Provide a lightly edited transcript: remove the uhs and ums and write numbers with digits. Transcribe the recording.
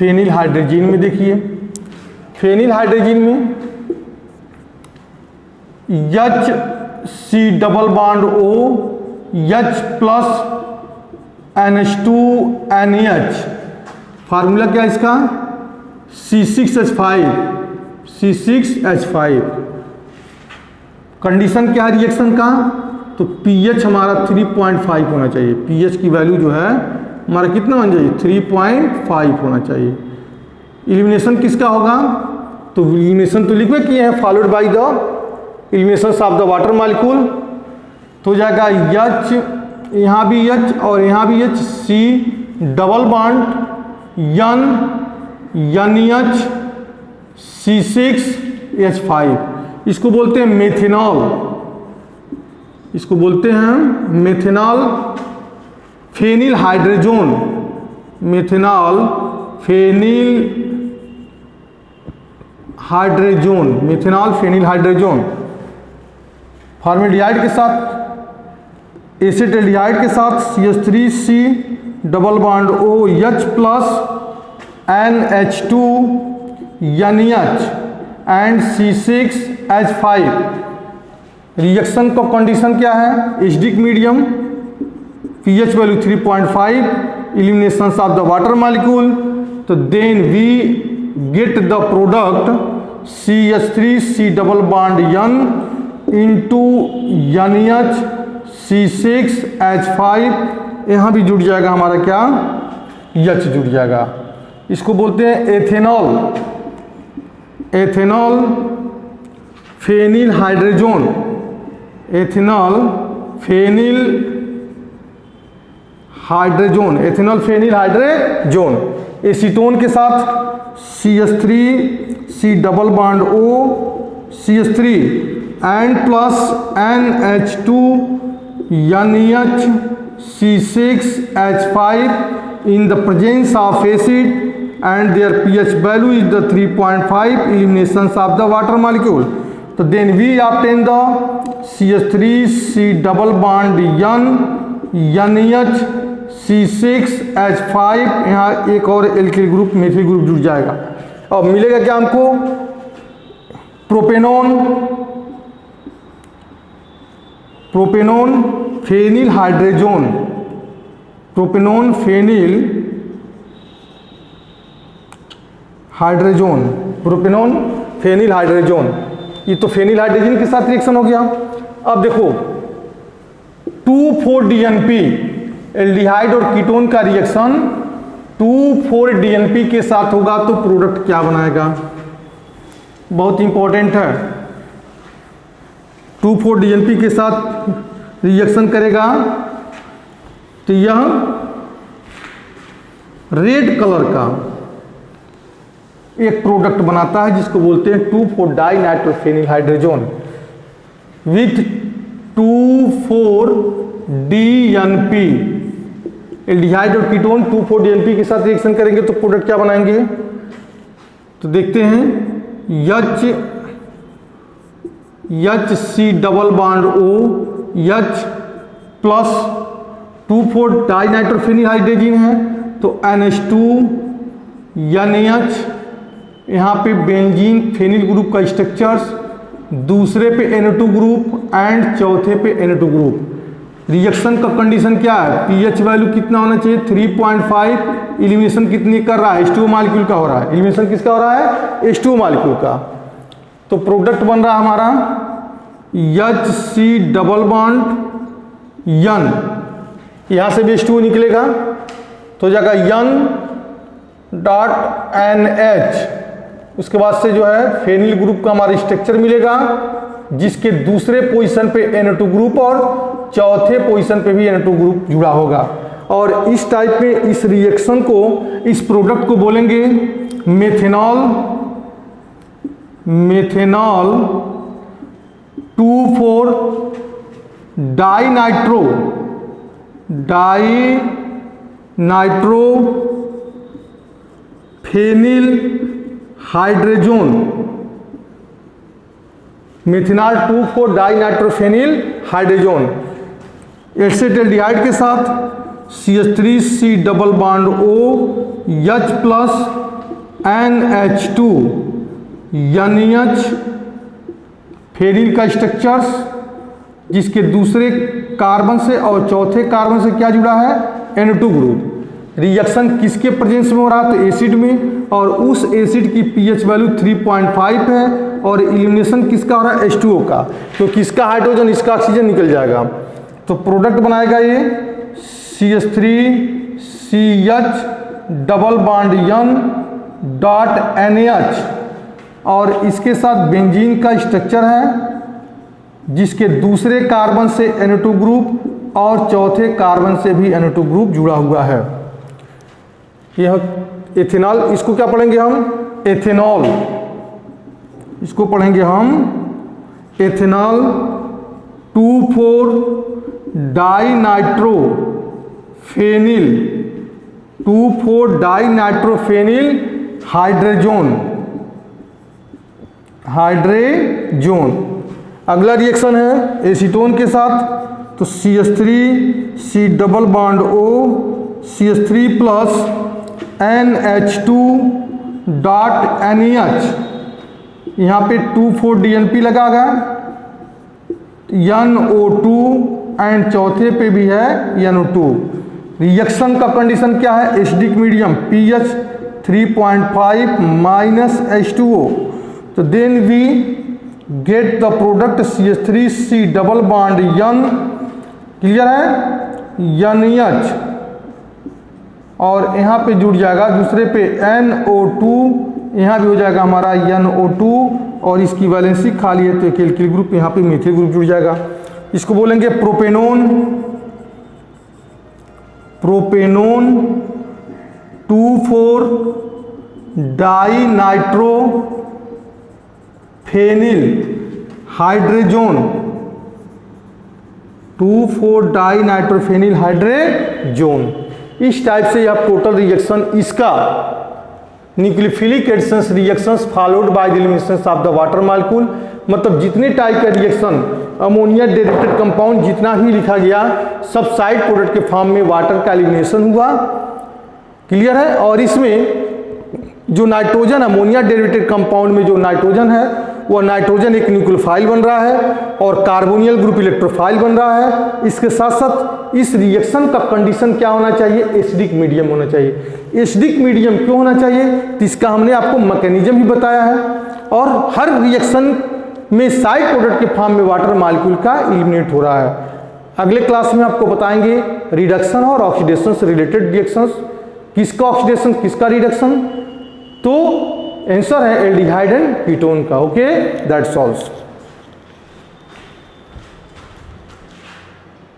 Phenyl hydrogen में देखिए, phenyl hydrogen में H double bond O H plus NH2NH, formula क्या इसका C6H5, C6H5। कंडीशन क्या है रिएक्शन का, तो pH हमारा 3.5 होना चाहिए। pH की वैल्यू जो है हमारा कितना होना चाहिए, 3.5 होना चाहिए। एलिमिनेशन किसका होगा, तो एलिमिनेशन तो लिखवे किए हैं, followed by the elimination of the water molecule. तो हो जाएगा H, यहाँ भी H और यहाँ भी H, C double bond NH C6H5, इसको बोलते हैं मेथेनॉल, इसको बोलते हैं methanal phenyl hydrazone, methanal phenyl hydrazone, methanal phenyl hydrazone. Formaldehyde के साथ, एसिटाल्डिहाइड के साथ CH3C double bond OH plus NH2NH and C6H5। Reaction का कंडीशन क्या है, acidic medium, pH value 3.5, elimination of the water molecule. तो then we get the product CH3C double bond N into NH C6H5, यहाँ भी जुड़ जाएगा हमारा क्या, H जुड़ जाएगा। इसको बोलते हैं ethanol, ethanol phenyl hydrogen, ethanol phenyl hydrogen, ethanol phenyl hydrogen. Acetone के साथ CH3C double bond O CH3 and plus NH2 NH C6H5 in the presence of acid and their pH value is the 3.5, eliminations of the water molecule. So then we obtain the CH3C double bond NH C6H5, यहाँ एक और alkyl group methyl group जुड़ जाएगा। अब मिलेगा क्या हमको, propanone, propanone phenyl hydrogen, propanone phenyl hydrogen, propanone phenyl hydrogen. ये तो फेनिल हाइड्रोजन के साथ रिएक्शन हो गया। अब देखो 2,4-DNP एल्डिहाइड और कीटोन का रिएक्शन 2,4-DNP के साथ होगा तो प्रोडक्ट क्या बनाएगा, बहुत इंपॉर्टेंट है। 2,4-DNP के साथ रिएक्शन करेगा तो यह रेड कलर का एक प्रोडक्ट बनाता है जिसको बोलते हैं 2,4-डाइनाइट्रोफेनिल हाइड्रोजन विथ 2,4-DNP। एल्डिहाइड और कीटोन 2,4-DNP के साथ रिएक्शन करेंगे तो प्रोडक्ट क्या बनाएंगे, तो देखते हैं HC double bond O H plus two four dinitrophenyl hydrazine है तो NH2 NH, यहाँ पे बेंजीन फेनिल ग्रुप का स्ट्रक्चर्स, दूसरे पे NO2 ग्रुप एंड चौथे पे NO2 ग्रुप। रिएक्शन का कंडीशन क्या है, pH वैल्यू कितना होना चाहिए 3.5, एलिमिनेशन कितनी कर रहा है, H2O मॉलिक्यूल का हो रहा है, एलिमिनेशन किसका हो रहा है, H2O मॉलिक्यूल का। तो प्रोडक्ट बन रहा है हमारा HC डबल बॉन्ड N, यहाँ से भी H2O निकलेगा तो हो जाएगा N.NH। उसके बाद से जो है फेनिल ग्रुप का हमारा स्ट्रक्चर मिलेगा जिसके दूसरे पोजीशन पे NO2 ग्रुप और चौथे पोजीशन पे भी NO2 ग्रुप जुड़ा होगा। और इस टाइप में इस रिएक्शन को, इस प्रोडक्ट को बोलेंगे methanal, methanal two four dinitro, dinitrophenyl hydrazone, methanal two four dinitrophenyl hydrazone. Acetaldehyde के साथ CH3C double bond O H plus NH2 NH phenyl का स्ट्रक्चर्स जिसके दूसरे कार्बन से और चौथे कार्बन से क्या जुड़ा है, N2 ग्रुप। रिएक्शन किसके प्रेजेंस में हो रहा है, तो एसिड में, और उस एसिड की पीएच वैल्यू 3.5 है और एलिमिनेशन किसका हो रहा है, H2O का। तो किसका हाइड्रोजन इसका ऑक्सीजन निकल जाएगा, तो प्रोडक्ट बनाएगा ये CH3CH double bond N dot NH और इसके साथ बेंजीन का स्ट्रक्चर है जिसके दूसरे कार्बन से N2 ग्रुप और चौथे कार्बन से भी N2 ग्रुप जुड़ा हुआ है। यह एथेनॉल, इसको क्या पढ़ेंगे हम, एथेनॉल, इसको पढ़ेंगे हम एथेनॉल 2,4 डाइनाइट्रोफेनिल 2,4 डाइनाइट्रोफेनिल हाइड्रेजोन। अगला रिएक्शन है एसीटोन के साथ, तो CH3C double bond O CH3 plus NH2 dot NH, यहाँ पे 2,4 DNP लगा गया, NO2 एंड चौथे पे भी है NO2। रिएक्शन का कंडीशन क्या है, acidic medium pH 3.5 minus H2O, तो then we get the product CH3C double bond N, clear है, NH, और यहाँ पे जुड़ जाएगा दूसरे पे NO2, यहाँ भी हो जाएगा हमारा NO2 और इसकी वैलेंसी खाली है तो एक एल्किल ग्रुप, यहाँ पे मिथिल ग्रुप जुड़ जाएगा। इसको बोलेंगे propanone 2,4 dinitrophenyl hydrazone 2,4 dinitrophenyl hydrazone. इस टाइप से यह टोटल रिएक्शन इसका nucleophilic additions reactions followed by the elimination of the water molecule, मतलब जितने टाइप का रिएक्शन अमोनिया डेरिवेटेड कंपाउंड जितना ही लिखा गया सब साइड प्रोडक्ट के फॉर्म में वाटर का एलिमिनेशन हुआ, क्लियर है। और इसमें जो नाइट्रोजन अमोनिया डेरिवेटेड कंपाउंड में जो नाइट्रोजन है वह नाइट्रोजन एक न्यूक्लियोफाइल बन रहा है और कार्बोनियल ग्रुप इलेक्ट्रोफाइल बन रहा है। इसके साथ साथ इस रिएक्शन का कंडीशन क्या होना चाहिए, एसिडिक मीडियम होना चाहिए। एसिडिक मीडियम क्यों होना चाहिए, तो इसका हमने आपको मैकेनिज्म भी बताया है। और हर रिएक्शन में साइड प्रोडक्ट के फॉर्म में वाटर मॉलिक्यूल का एलिमिनेट हो रहा है। अगले क्लास में आपको बताएंगे रिडक्शन और ऑक्सीडेशन से रिलेटेड रिएक्शंस, किसका ऑक्सीडेशन किसका रिडक्शन। तो आंसर है एल्डिहाइड एंड कीटोन का। Okay, that's all.